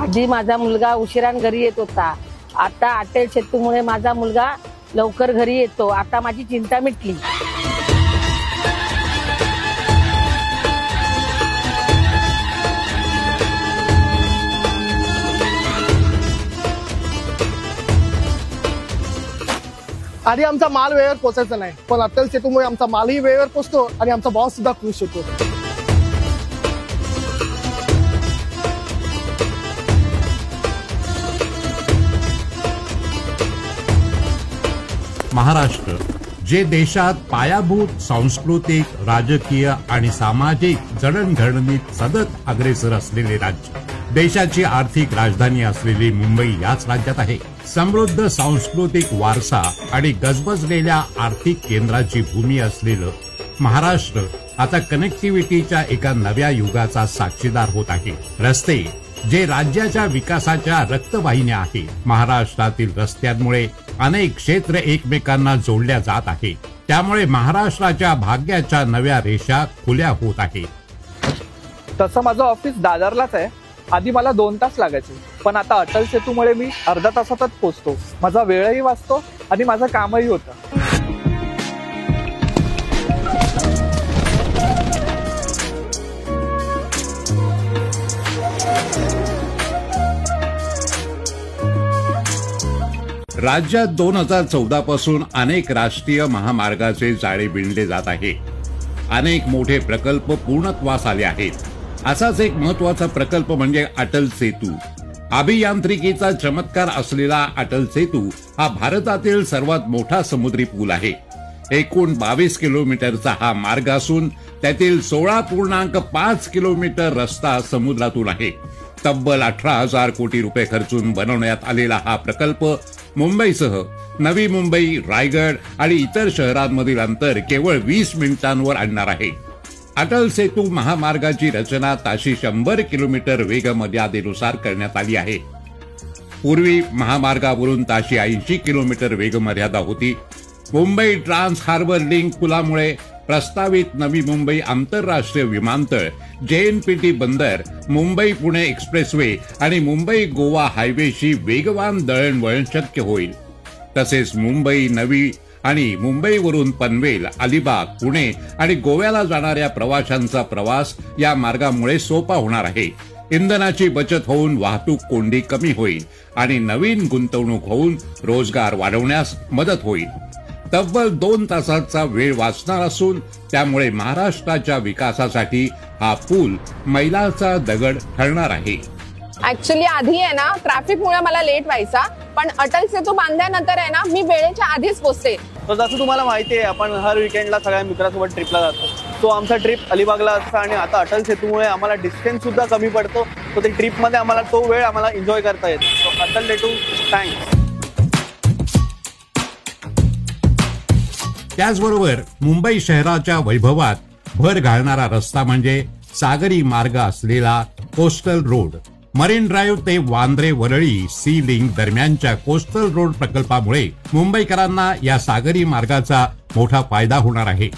आधी माझा मुलगा उशिरान घरी येत होता, आता अटल सेतूमुळे माझा मुलगा लवकर घरी येतो. आता माझी चिंता मिटली. आधी आमचा माल वेळेवर पोहोचायचा नाही, पण अटल सेतूमुळे आमचा मालही वेळेवर पोहोचतो आणि आमचा बॉस सुद्धा खुश होतो. महाराष्ट्र जे देशात पायाभूत सांस्कृतिक, राजकीय आणि सामाजिक जडणघडणीत सतत अग्रेसर असलेले राज्य, देशाची आर्थिक राजधानी असलेली मुंबई याच राज्यात आहे. समृद्ध सांस्कृतिक वारसा आणि गजबजलेल्या आर्थिक केंद्राची भूमी असलेलं महाराष्ट्र आता कनेक्टिव्हिटीच्या एका नव्या युगाचा साक्षीदार होत आहे. रस्ते जे राज्याच्या विकासाच्या रक्तवाहिन्या आहेत. महाराष्ट्रातील रस्त्यांमुळे अनेक क्षेत्र एकमेकांना जोडल्या जात आहे. त्यामुळे महाराष्ट्राच्या भाग्याच्या नव्या रेषा खुल्या होत आहेत. तसं माझं ऑफिस दादरलाच आहे. आधी मला 2 तास लागायचे, पण आता अटल सेतूमुळे मी अर्धा तासातच पोहोचतो. माझा वेळही वाचतो आणि माझं कामही होतं. राज्यात 2014 पासून अनेक राष्ट्रीय महामार्गाचे जाळे विणले जात आहे. अनेक मोठे प्रकल्प पूर्णत्वास आले आहेत. असाच एक महत्वाचा प्रकल्प म्हणजे अटल सेतू. अभियांत्रिकीचा चमत्कार असलेला अटल सेतू हा भारतातील सर्वात मोठा समुद्री पूल आहे. एकूण 22 किलोमीटरचा हा मार्ग असून त्यातील 16.5 किलोमीटर रस्ता समुद्रातून आहे. तब्बल 18,000 कोटी रुपये खर्चून बनवण्यात आलेला हा प्रकल्प मुंबईसह नवी मुंबई, रायगड आणि इतर शहरांमधील अंतर केवळ 20 मिनिटांवर आणणार आहे. अटल सेतू महामार्गाची रचना ताशी 100 किलोमीटर वेगमर्यादेनुसार करण्यात आली आहे. पूर्वी महामार्गावरून ताशी 80 किलोमीटर वेगमर्यादा होती. मुंबई ट्रान्स हार्बर लिंक पुलामुळे प्रस्तावित नवी मुंबई आंतरराष्ट्रीय विमानतळ, JNPT बंदर, मुंबई पुणे एक्सप्रेसवे आणि मुंबई गोवा हायवेशी वेगवान दळणवळण शक्य होईल. तसेच मुंबई नवी आणि मुंबईवरून पनवेल, अलिबाग, पुणे आणि गोव्याला जाणाऱ्या प्रवाशांचा प्रवास या मार्गामुळे सोपा होणार आहे. इंधनाची बचत होऊन वाहतूक कोंडी कमी होईल आणि नवीन गुंतवणूक होऊन रोजगार वाढवण्यास मदत होईल. तब्बल 2 तासाचा वेळ वाचणार असून त्यामुळे महाराष्ट्राच्या विकासासाठी हा पूल मैलाचा दगड ठरणार आहे. ऍक्च्युली आधी आहे ना ट्रॅफिकमुळे मला लेट व्हायचा, पण अटल सेतू बांधल्यानंतर आहे ना मी वेळेच्या आधीच पोहोचते. तर जसं तुम्हाला माहिती आहे, आपण हर विकेंडला सगळ्या मित्रांसोबत ट्रिपला जातो. तो आमचा ट्रिप अलिबागला असता आणि आता अटल सेतूमुळे आम्हाला डिस्टन्स सुद्धा कमी पडतो. तर ते ट्रिपमध्ये आम्हाला तो वेळ आम्हाला एन्जॉय करता येतो. So Atal Setu thanks. त्याचबरोबर मुंबई शहराच्या वैभवात भर घालणारा रस्ता म्हणजे सागरी मार्ग असलेला कोस्टल रोड. मरीन ड्राईव्ह ते वांद्रे वरळी सी लिंक दरम्यानच्या कोस्टल रोड प्रकल्पामुळे मुंबईकरांना या सागरी मार्गाचा मोठा फायदा होणार आहे.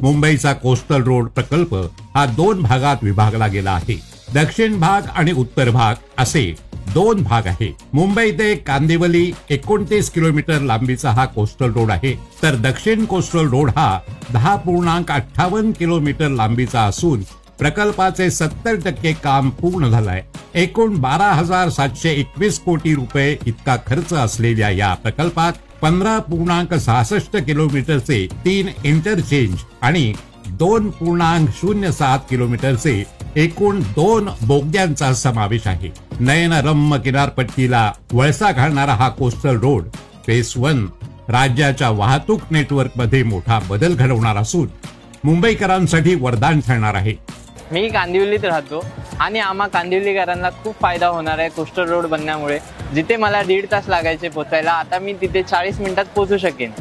मुंबईचा कोस्टल रोड प्रकल्प हा 2 भागात विभागला गेला आहे. दक्षिण भाग आणि उत्तर भाग असे 2 भाग आहे. मुंबई ते कांदिवली 29 किलोमीटर लांबीचा हा कोस्टल रोड आहे, तर दक्षिण कोस्टल रोड हा 10.58 किलोमीटर लांबीचा असून प्रकल्पाचे 70% काम पूर्ण झालंय. एकूण 12,721 कोटी रुपये इतका खर्च असलेल्या या प्रकल्पात 15.66 किलोमीटरचे 3 इंटरचेंज आणि 2.07 किलोमीटरचे एकूण 2 बोगद्यांचा समावेश आहे. नयनरम्य किनारपट्टीला वळसा घालणारा हा कोस्टल रोड फेज 1 राज्याच्या वाहतूक नेटवर्कमध्ये मोठा बदल घडवणार असून मुंबईकरांसाठी वरदान ठरणार आहे. मी कांदिवलीत राहतो आणि आम्हा कांदिवलीकरांना खूप फायदा होणार आहे कोस्टल रोड बनण्यामुळे. जिथे मला 1.5 तास लागायचे पोहोचायला, आता मी तिथे 40 मिनिटात पोहोचू शकेन.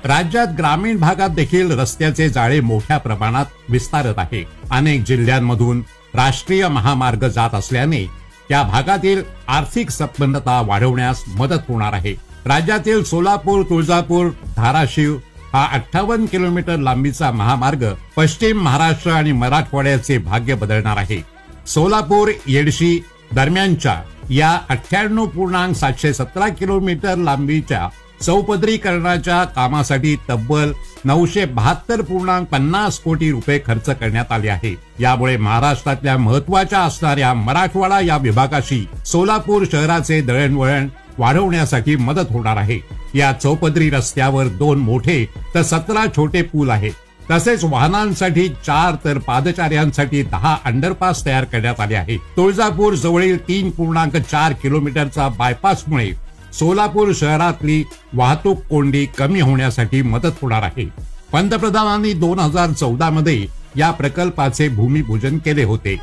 राज्यात ग्रामीण भागात देखील रस्त्याचे जाळे मोठ्या प्रमाणात विस्तारत आहे. अनेक जिल्ह्यांमधून राष्ट्रीय महामार्ग जात असल्याने त्या भागातील आर्थिक संपन्नता वाढवण्यास मदत होणार आहे. राज्यातील सोलापूर, तुळजापूर, धाराशिव, हा 58 किलोमीटर लांबीचा महामार्ग पश्चिम महाराष्ट्र आणि मराठवाड्याचे भाग्य बदलणार आहे. सोलापूर येडशी दरम्यानच्या या 98.717 किलोमीटर लांबीच्या चौपदरीकरणाच्या कामासाठी तब्बल 972.50 कोटी रुपये खर्च करण्यात आले आहे. यामुळे महाराष्ट्रातल्या महत्वाच्या असणाऱ्या मराठवाडा या विभागाशी सोलापूर शहराचे दळणवळण वाढवण्यासाठी मदत होणार आहे. या चौपदरी रस्त्यावर 2 मोठे तर 17 छोटे पूल आहेत. तसेच वाहनांसाठी 4 तर पादचाऱ्यांसाठी 10 अंडरपास तयार करण्यात आले आहेत. तुळजापूर जवळील 3.4 किलोमीटरचा बायपासमुळे सोलापूर शहरातली वाहतूक कोंडी कमी होण्यासाठी मदत होणार आहे. पंतप्रधानांनी 2014 मध्ये या प्रकल्पाचे भूमिपूजन केले होते.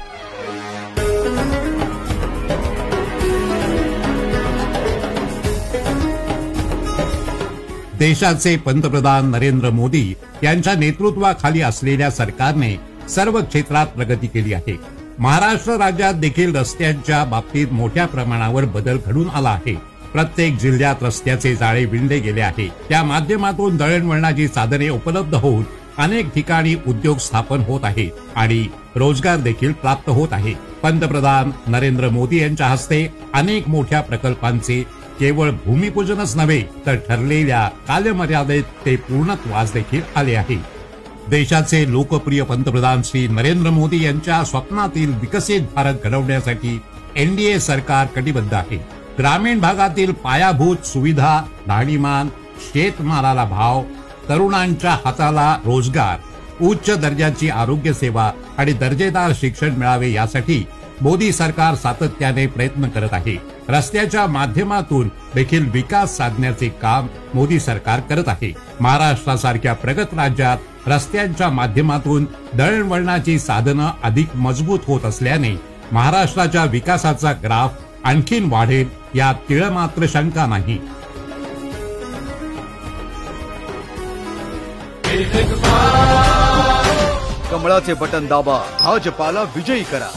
देशाचे पंतप्रधान नरेंद्र मोदी यांच्या नेतृत्वाखाली असलेल्या सरकारने सर्व क्षेत्रात प्रगती केली आहे. महाराष्ट्र राज्यात देखील रस्त्यांच्या बाबतीत मोठ्या प्रमाणावर बदल घडून आला आहे. प्रत्येक जिल्ह्यात रस्त्याचे जाळे विणले गेले आहे. त्या माध्यमातून दळणवळणाची साधने उपलब्ध होऊन अनेक ठिकाणी उद्योग स्थापन होत आहेत आणि रोजगार देखील प्राप्त होत आहे. पंतप्रधान नरेंद्र मोदी यांच्या हस्ते अनेक मोठ्या प्रकल्पांचे केवळ भूमिपूजनच नव्हे तर ठरलेल्या कालमर्यादेत ते पूर्णत्वास देखील आले आहे. देशाचे लोकप्रिय पंतप्रधान श्री नरेंद्र मोदी यांच्या स्वप्नातील विकसित भारत घडवण्यासाठी एनडीए सरकार कटिबद्ध आहे. ग्रामीण भागातील पायाभूत सुविधा, राहणीमान, शेतमालाला भाव, तरुणांच्या हाताला रोजगार, उच्च दर्जाची आरोग्य सेवा आणि दर्जेदार शिक्षण मिळावे यासाठी मोदी सरकार सातत्याने प्रयत्न करत आहे. रस्त्याच्या माध्यमातून देखील विकास साधण्याचे काम मोदी सरकार करत आहे. महाराष्ट्रासारख्या प्रगत राज्यात रस्त्यांच्या माध्यमातून दळणवळणाची साधनं अधिक मजबूत होत असल्याने महाराष्ट्राच्या विकासाचा ग्राफ आणखीन वाढेल यात तिळमात्र शंका नाही. कमळाचे बटन दाबा, भाजपाला विजयी करा.